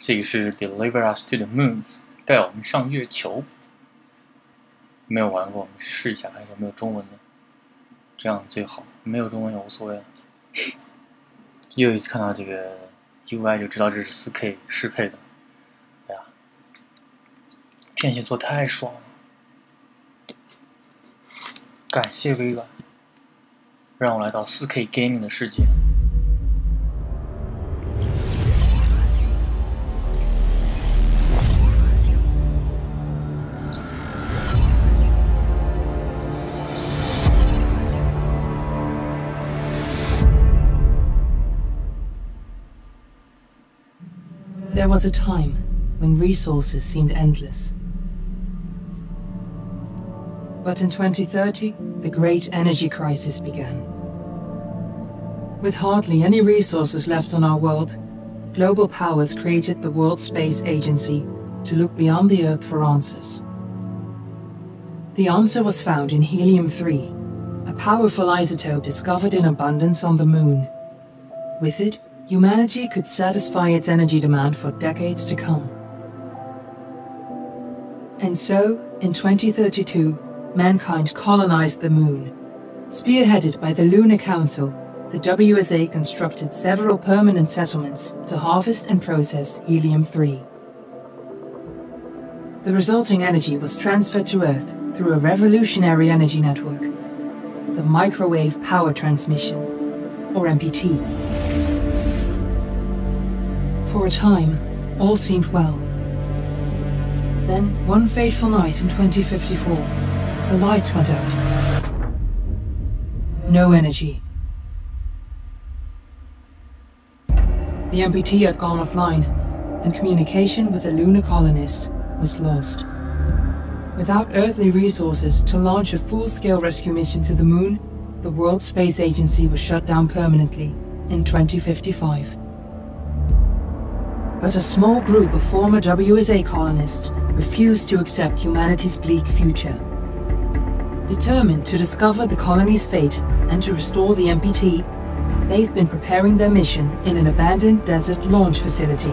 这个是 Deliver us to the moon， 带我们上月球。没有玩过，我们试一下看有没有中文的，这样最好。没有中文也无所谓了。又一次看到这个 UI 就知道这是 4K 适配的。哎呀，片线做太爽了！感谢微软，让我来到 4K gaming 的世界。There was a time when resources seemed endless. But in 2030, the great energy crisis began. With hardly any resources left on our world, global powers created the World Space Agency to look beyond the Earth for answers. The answer was found in helium-3, a powerful isotope discovered in abundance on the Moon. With it, humanity could satisfy its energy demand for decades to come. And so, in 2032, mankind colonized the Moon. Spearheaded by the Lunar Council, the WSA constructed several permanent settlements to harvest and process helium-3. The resulting energy was transferred to Earth through a revolutionary energy network, the Microwave Power Transmission, or MPT. For a time, all seemed well. Then, one fateful night in 2054, the lights went out. No energy. The MPT had gone offline, and communication with the lunar colonist was lost. Without earthly resources to launch a full-scale rescue mission to the Moon, the World Space Agency was shut down permanently in 2055. But a small group of former WSA colonists refused to accept humanity's bleak future. Determined to discover the colony's fate and to restore the MPT, they've been preparing their mission in an abandoned desert launch facility.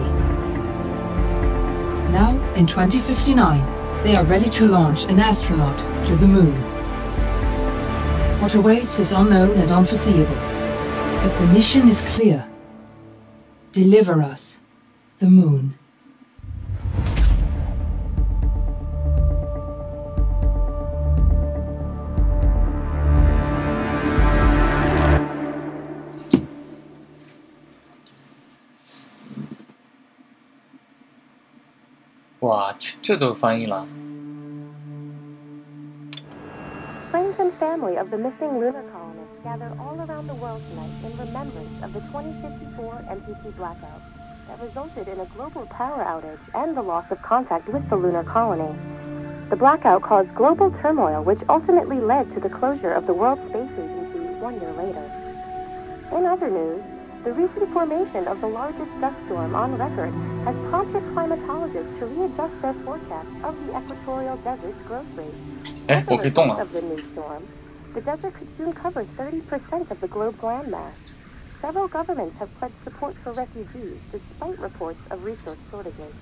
Now, in 2059, they are ready to launch an astronaut to the Moon. What awaits is unknown and unforeseeable, but the mission is clear. Deliver us the Moon. 哇，这都翻译了。Friends and family of the missing lunar colonists gather all around the world tonight in remembrance of the 2054 MPT blackout that resulted in a global power outage and the loss of contact with the lunar colony. The blackout caused global turmoil, which ultimately led to the closure of the World Space Agency 1 year later. In other news, the recent formation of the largest dust storm on record has prompted climatologists to readjust their forecasts of the equatorial desert's growth rate. As a result of the new storm, the desert could soon cover 30% of the globe's landmass. Several governments have pledged support for refugees, despite reports of resource shortages.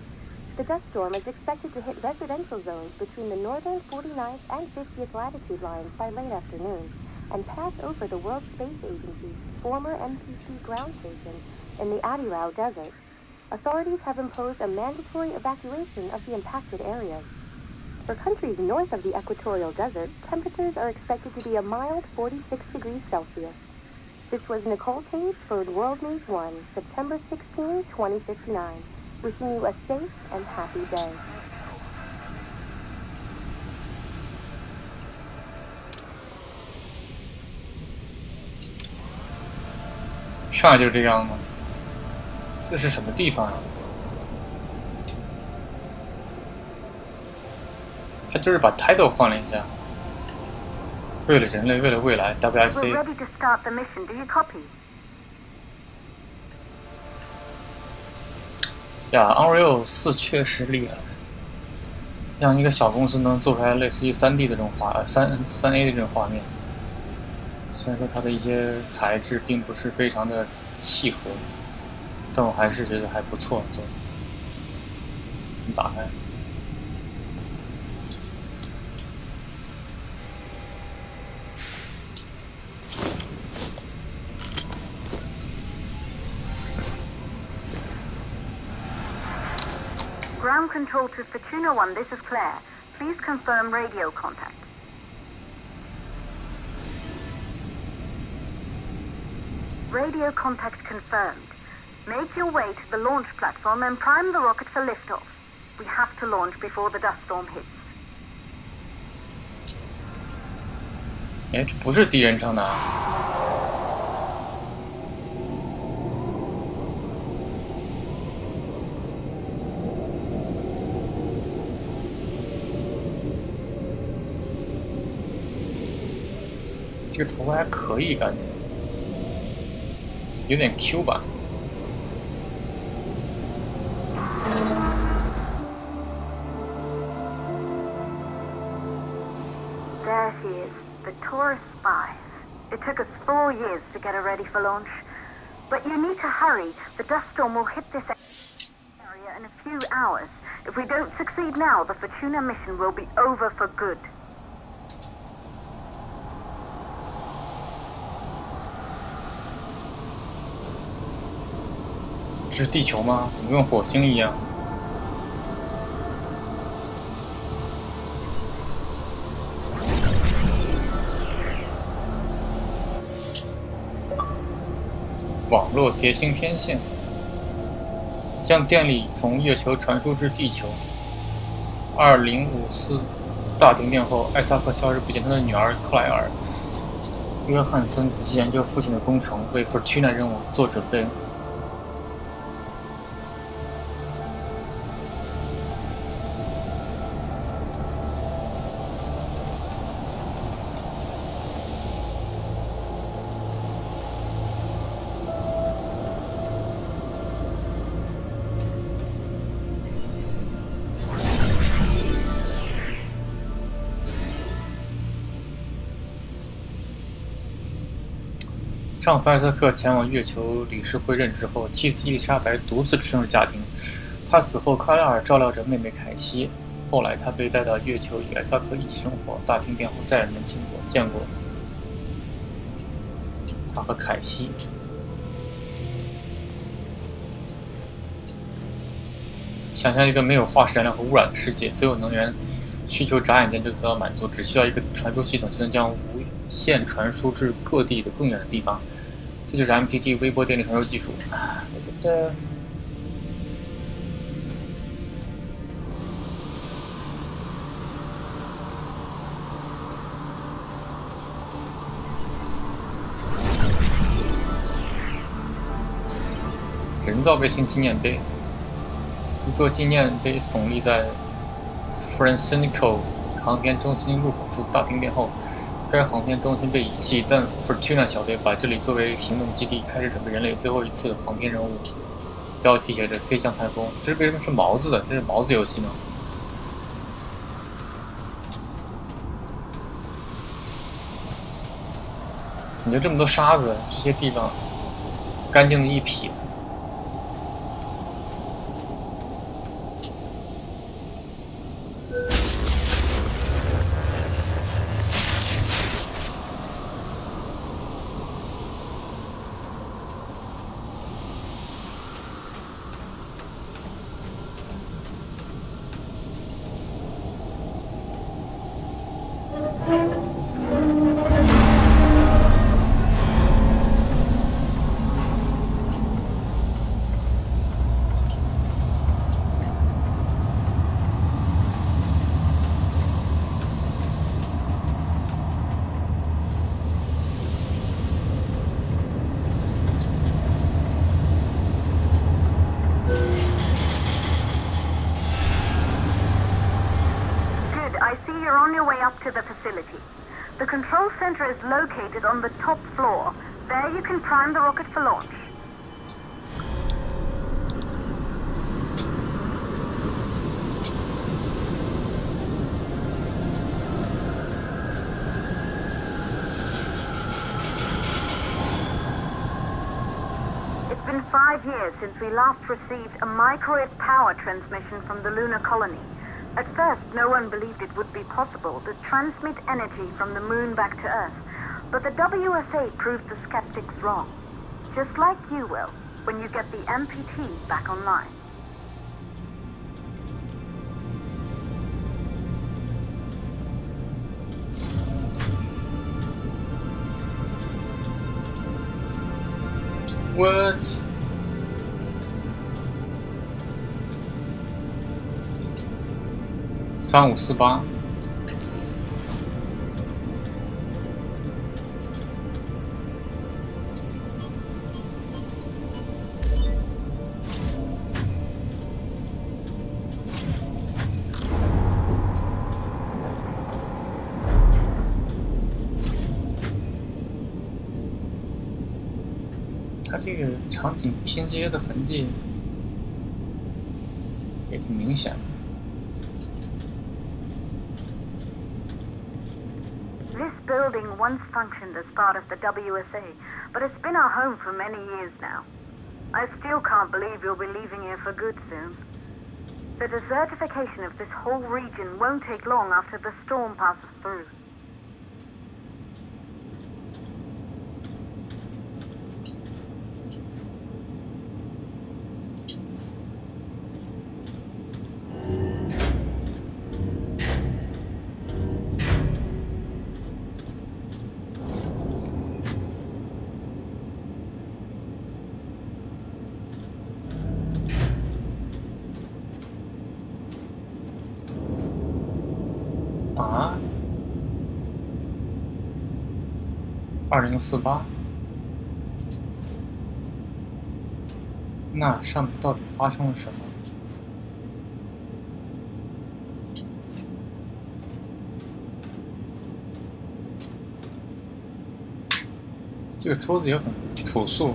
The dust storm is expected to hit residential zones between the northern 49th and 50th latitude lines by late afternoon, and pass over the World Space Agency's former MPT ground station in the Adirau Desert. Authorities have imposed a mandatory evacuation of the impacted areas. For countries north of the equatorial desert, temperatures are expected to be a mild 46 degrees Celsius. This was Nicole Cage for World News 1, September 16, 2059. Wishing you a safe and happy day. 上来就是这样吗？这是什么地方啊？他就是把 title 换了一下。为了人类，为了未来 ，WXA。We're ready to start the mission. Do you copy? 呀 ，Unreal 4确实厉害，让一个小公司能做出来类似于3D 的这种3A 的这种画面。虽然说它的一些材质并不是非常的契合，但我还是觉得还不错做。么打开？ Ground control to Fortuna 1, this is Claire. Please confirm radio contact. Radio contact confirmed. Make your way to the launch platform and prime the rocket for liftoff. We have to launch before the dust storm hits. 哎，这不是第一人称的啊！这个头发还可以，感觉有点 Q 版。 There she is, the tourist spies. It took us 4 years to get her ready for launch. But you need to hurry. The dust storm will hit this area in a few hours. If we don't succeed now, the Fortuna mission will be over for good. 这是地球吗？怎么跟火星一样？网络叠星天线，将电力从月球传输至地球。2054大停电后，艾萨克消失不见，他的女儿克莱尔·约翰森仔细研究父亲的工程，为 Fortuna 任务做准备。 丈夫艾瑟克前往月球理事会任职后，妻子伊丽莎白独自支撑着家庭。他死后，克莱尔照料着妹妹凯西。后来，他被带到月球与艾萨克一起生活。大停电后，再也没见过他和凯西。想象一个没有化石燃料和污染的世界，所有能源需求眨眼间就得到满足，只需要一个传输系统就能将无线传输至各地的更远的地方。这就是 MPT 微波电力传输技术。人造卫星纪念碑，一座纪念碑耸立在 Francisco 航天中心入口处。大停电后，该航天中心被遗弃，但 Fortuna 小队把这里作为行动基地，开始准备人类最后一次航天任务。标题写着“飞向太空”，这是为什么是毛子的？这是毛子游戏吗？你就这么多沙子，这些地方干净的一痞。 To the facility. The control center is located on the top floor. There you can prime the rocket for launch. It's been 5 years since we last received a microwave power transmission from the lunar colony. At first, no one believed it would be possible to transmit energy from the moon back to Earth, but the WSA proved the skeptics wrong. Just like you will, when you get the MPT back online. What? 3548。它这个场景拼接的痕迹也挺明显的。This building once functioned as part of the WSA, but it's been our home for many years now. I still can't believe you'll be leaving here for good soon. The desertification of this whole region won't take long after the storm passes through.啊，2048，那上面到底发生了什么？这个桌子也很朴素。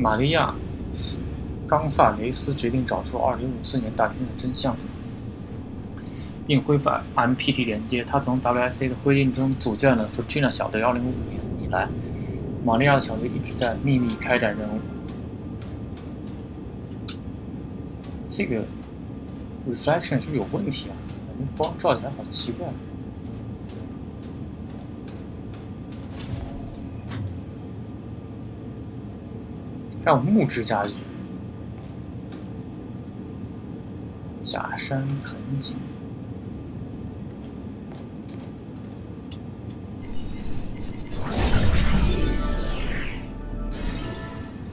玛利亚·冈萨雷斯决定找出2054年大地震的真相，并恢复 MPT 连接。他从 WSA 的灰烬中组建了 Fortuna 小队。2055年以来，玛利亚的小队一直在秘密开展任务。这个 reflection 是不是有问题啊？感觉光照起来好奇怪。还有木质家具，假山盆景，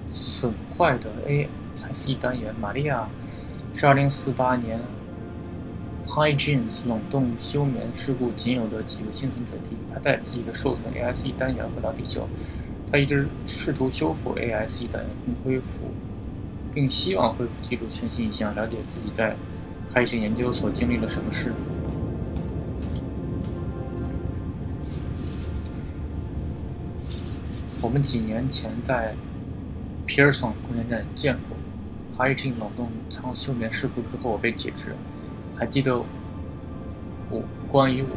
损坏的 ASE 单元。玛利亚是2048年 Hygiene 冷冻休眠事故仅有的几个幸存者之一。他带自己的受损 ASE 单元回到地球。他一直试图修复 ASE 单元，并希望恢复记录全息影像，了解自己在海事研究所经历了什么事。我们几年前在皮尔森空间站见过海事冷冻舱休眠事故之后，我被解职。还记得关于我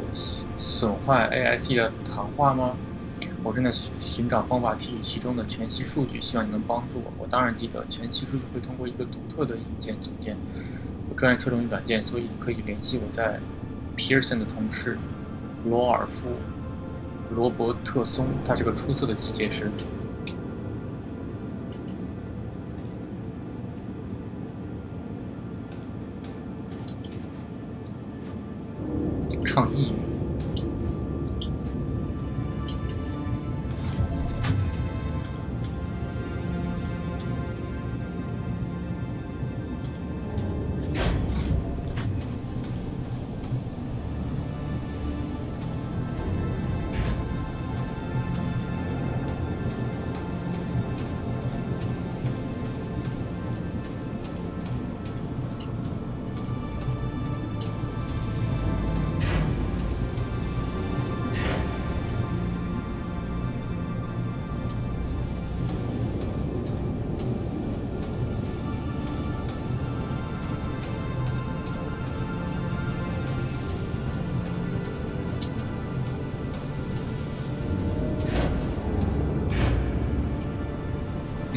损坏 ASE 的谈话吗？我正在寻找方法提取其中的全息数据，希望你能帮助我。我当然记得，全息数据会通过一个独特的硬件组件，我专业侧重于软件，所以可以联系我在皮尔森的同事罗尔夫·罗伯特松，他是个出色的机械师。抗抑郁。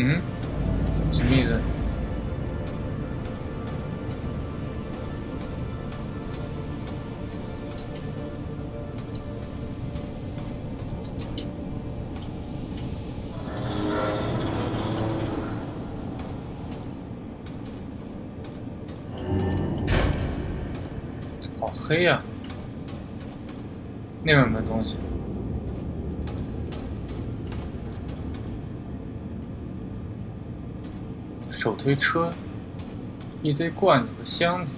嗯，什么意思？好黑呀！那边有没有东西？手推车，一堆罐子和箱子。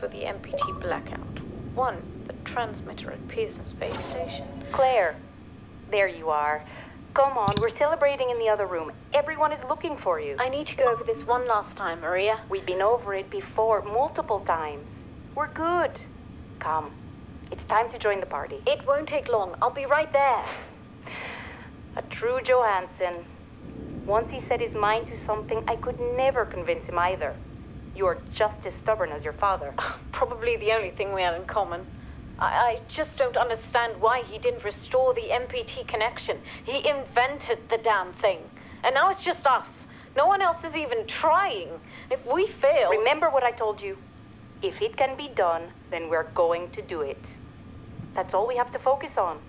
For the MPT blackout. 1. The transmitter at Pearson Space Station. Claire, there you are. Come on, we're celebrating in the other room. Everyone is looking for you. I need to go over this one last time, Maria. We've been over it before, multiple times. We're good. Come. It's time to join the party. It won't take long. I'll be right there. A true Johansson. Once he set his mind to something, I could never convince him either. You're just as stubborn as your father. Probably the only thing we had in common. I just don't understand why he didn't restore the MPT connection. He invented the damn thing. And now it's just us. No one else is even trying. If we fail... Remember what I told you. If it can be done, then we're going to do it. That's all we have to focus on.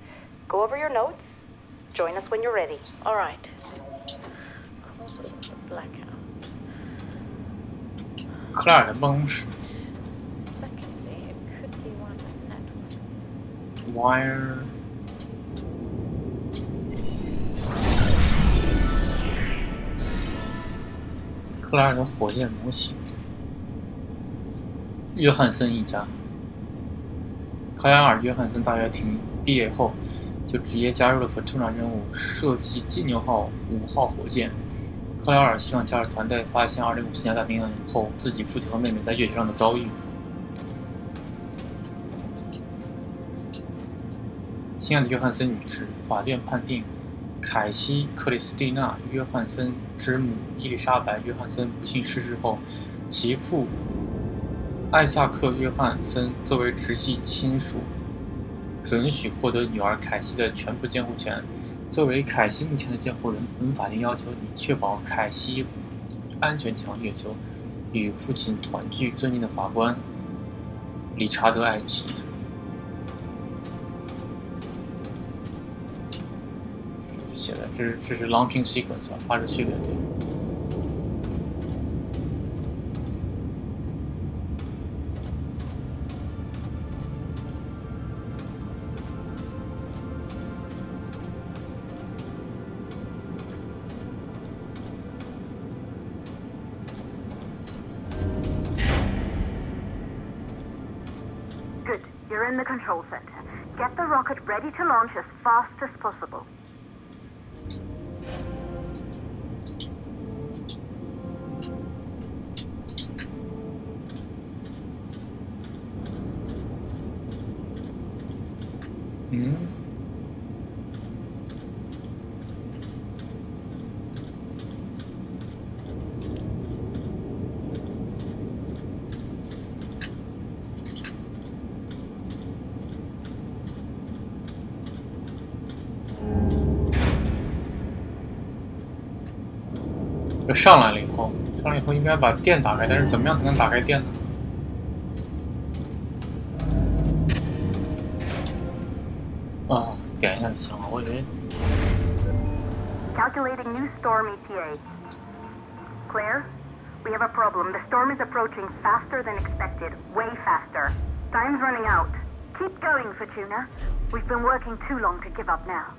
Go over your notes. Join us when you're ready. All right. Causes of the blackout. 克莱尔的办公室。Secondly, it could be one of the network. Wire. 克莱尔的火箭模型。约翰森一家。克莱尔·约翰森大学毕业后，就直接加入了 Fortuna 任务，设计金牛号5号火箭。克莱尔希望加入团队，发现2054年大电影后自己父亲和妹妹在月球上的遭遇。亲爱的约翰森女士，法院判定凯西·克里斯蒂娜·约翰森之母伊丽莎白·约翰森不幸逝世后，其父艾萨克·约翰森作为直系亲属，准许获得女儿凯西的全部监护权。作为凯西目前的监护人，本法庭要求你确保凯西安全前往月球，与父亲团聚。尊敬的法官理查德·艾奇。写的这是 launching sequence 发射序列，对。Good. You're in the control center. Get the rocket ready to launch as fast as possible. Mm-hmm. 这上来了以后应该把电打开，但是怎么样才能打开电呢？啊，点一下就行了，我以为。Calculating new storm ETA. Claire, we have a problem. The storm is approaching faster than expected. Way faster. Time's running out. Keep going, Fortuna. We've been working too long to give up now.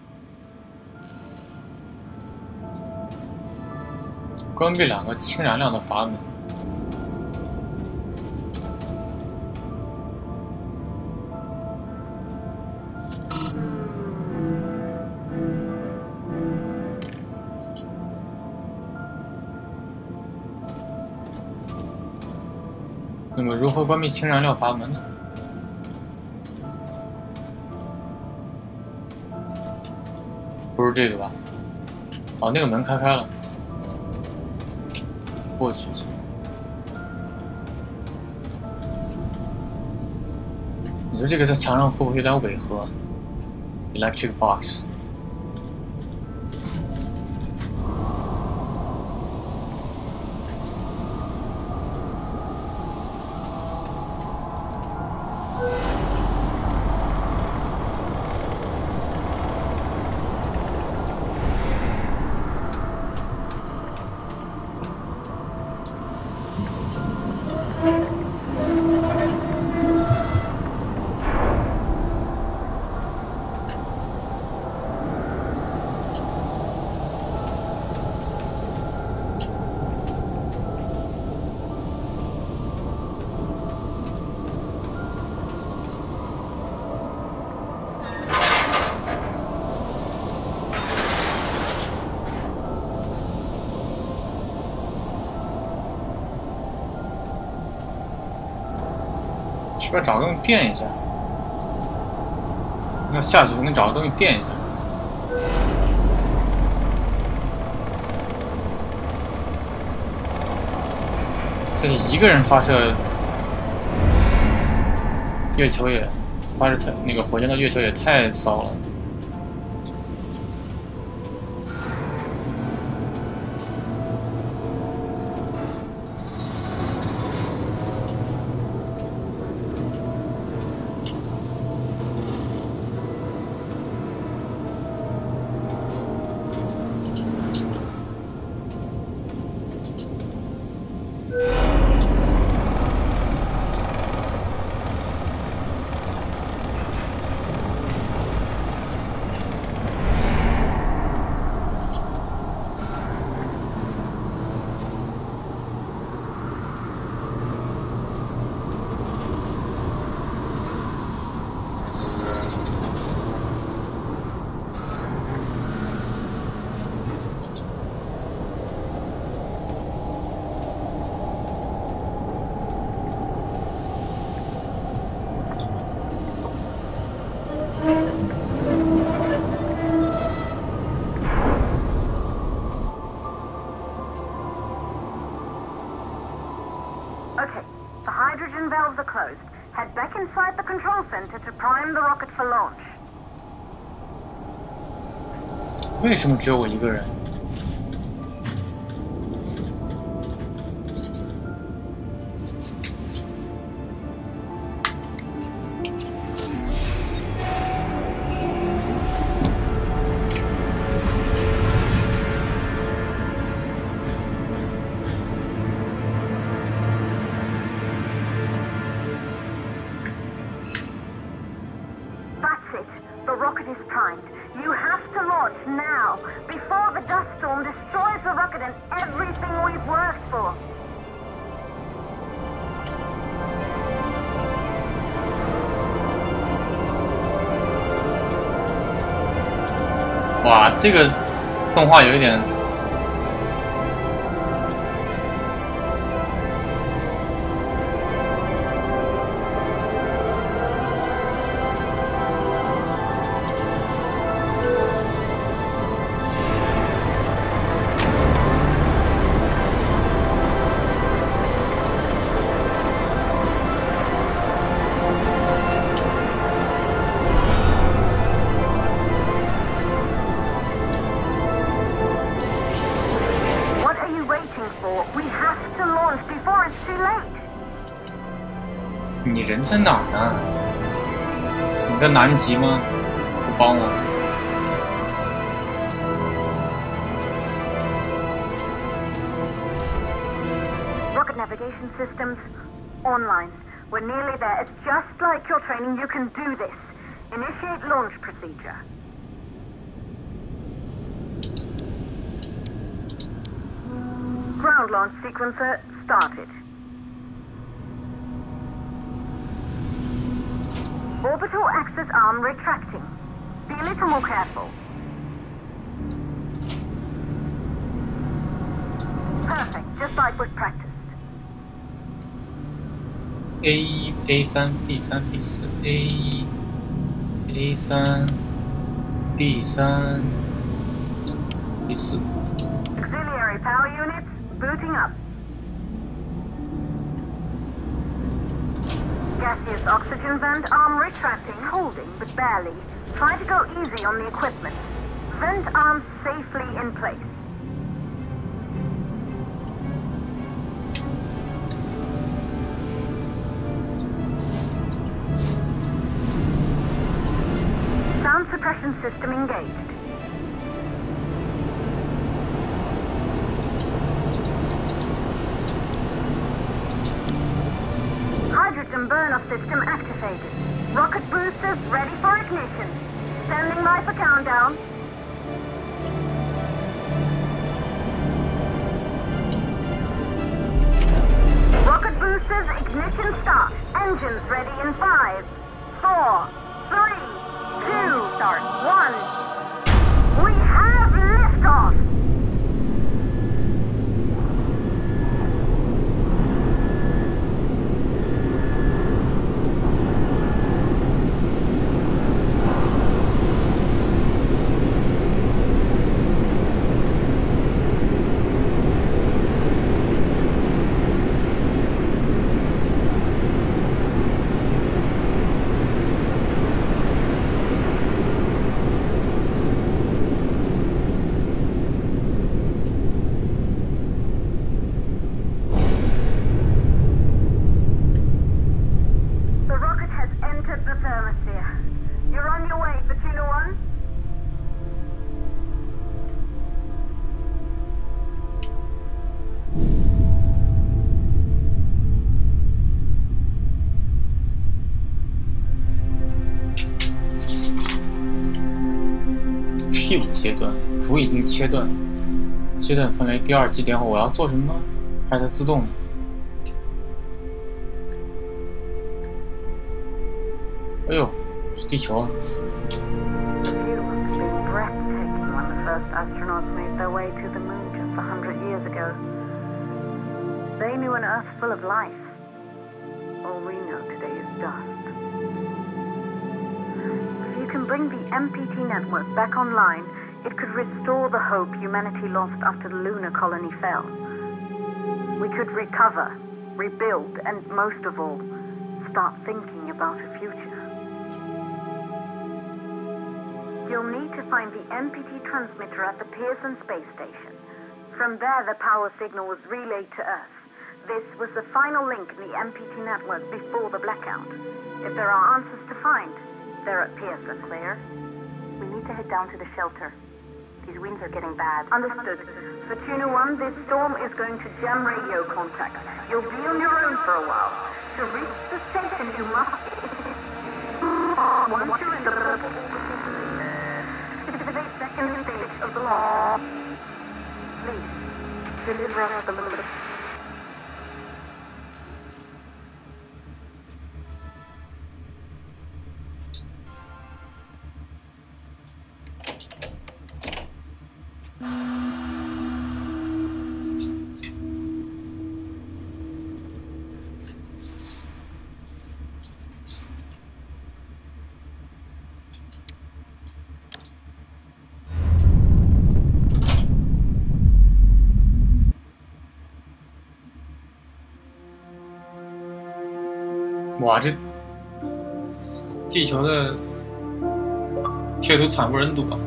关闭2个氢燃料的阀门。那么如何关闭氢燃料阀门呢？不是这个吧？哦，那个门开了，过去。你说这个在墙上会不会有点违和 ？Electric box。是不是找个东西垫一下？要下去，能找个东西垫一下。这一个人发射月球也发射那个火箭到月球也太骚了。Okay, the hydrogen valves are closed. Head back inside the control center to prime the rocket for launch. 为什么只有我一个人？The rocket is primed. You have to launch now, before the dust storm destroys the rocket and everything we've worked for. 哇，这个动画有一点。你人在哪儿呢？你在南极吗？不帮我。Rocket navigation systems online. We're nearly there. It's just like your training. You can do this. Initiate launch procedure. Ground launch sequencer started. Orbital axis arm retracting. Be a little more careful. Perfect, just like we've practiced. A1 A3 B3 B4 A1 A3 B3 B4 Auxiliary power units booting up. Gaseous oxygen vent arm retracting, holding but barely. Try to go easy on the equipment. Vent arm safely in place. Sound suppression system engaged. Hydrogen burn-off system activated. Rocket boosters ready for ignition. Standing by for countdown. Rocket boosters ignition start. Engines ready in 5, 4, 3, 2, start 1. We have liftoff.第5阶段，主已经切断，阶段分雷。第2级点后我要做什么？还是它自动的？哎呦，是地球啊！ The view must have been breathtaking when the first astronauts made their way to the moon just 100 years ago. They knew an Earth full of life. All we know today is dust. If you can bring the MPT network back online, it could restore the hope humanity lost after the lunar colony fell. We could recover, rebuild, and most of all, start thinking about a future. You'll need to find the MPT transmitter at the Pearson space station. From there, the power signal was relayed to Earth. This was the final link in the MPT network before the blackout. If there are answers to find, they're at Pearson. Clear? We need to head down to the shelter. These winds are getting bad. Understood. For Tuna 1, this storm is going to jam radio contact. You'll be on your own for a while. To reach the station, you must... Once you're in the... second stage of the law. Please, deliver us the moon. 哇，这地球的贴图惨不忍睹啊！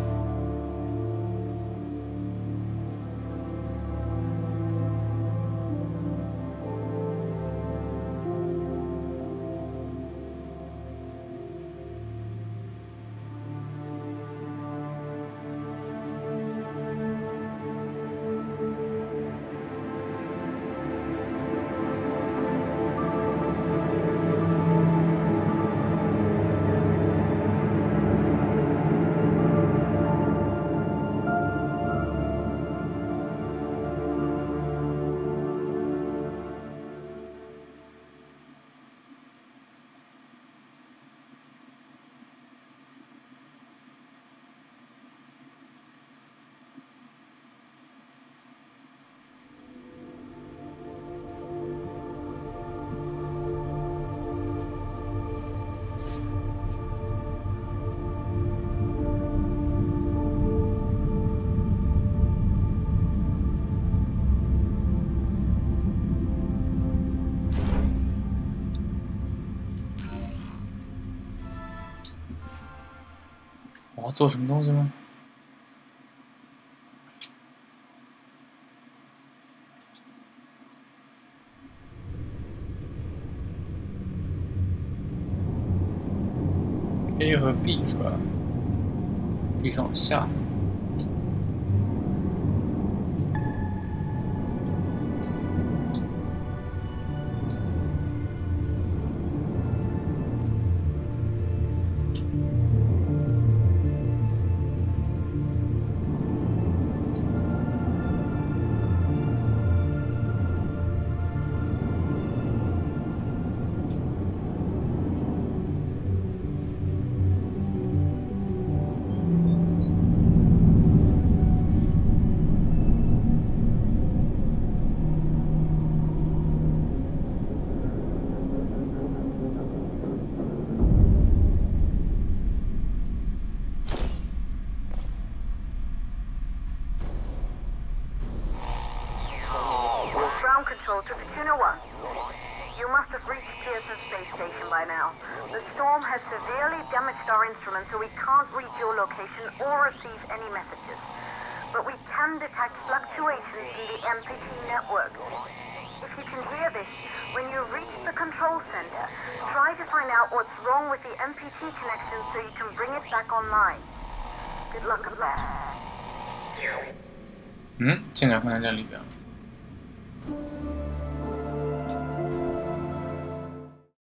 我要做什么东西吗？A 和 B 是吧 ？B 上往下。So we can't reach your location or receive any messages. But we can detect fluctuations in the MPT network. If you can hear this, when you reach the control center, try to find out what's wrong with the MPT connection so you can bring it back online. Good luck with that. 竟然放在这里边。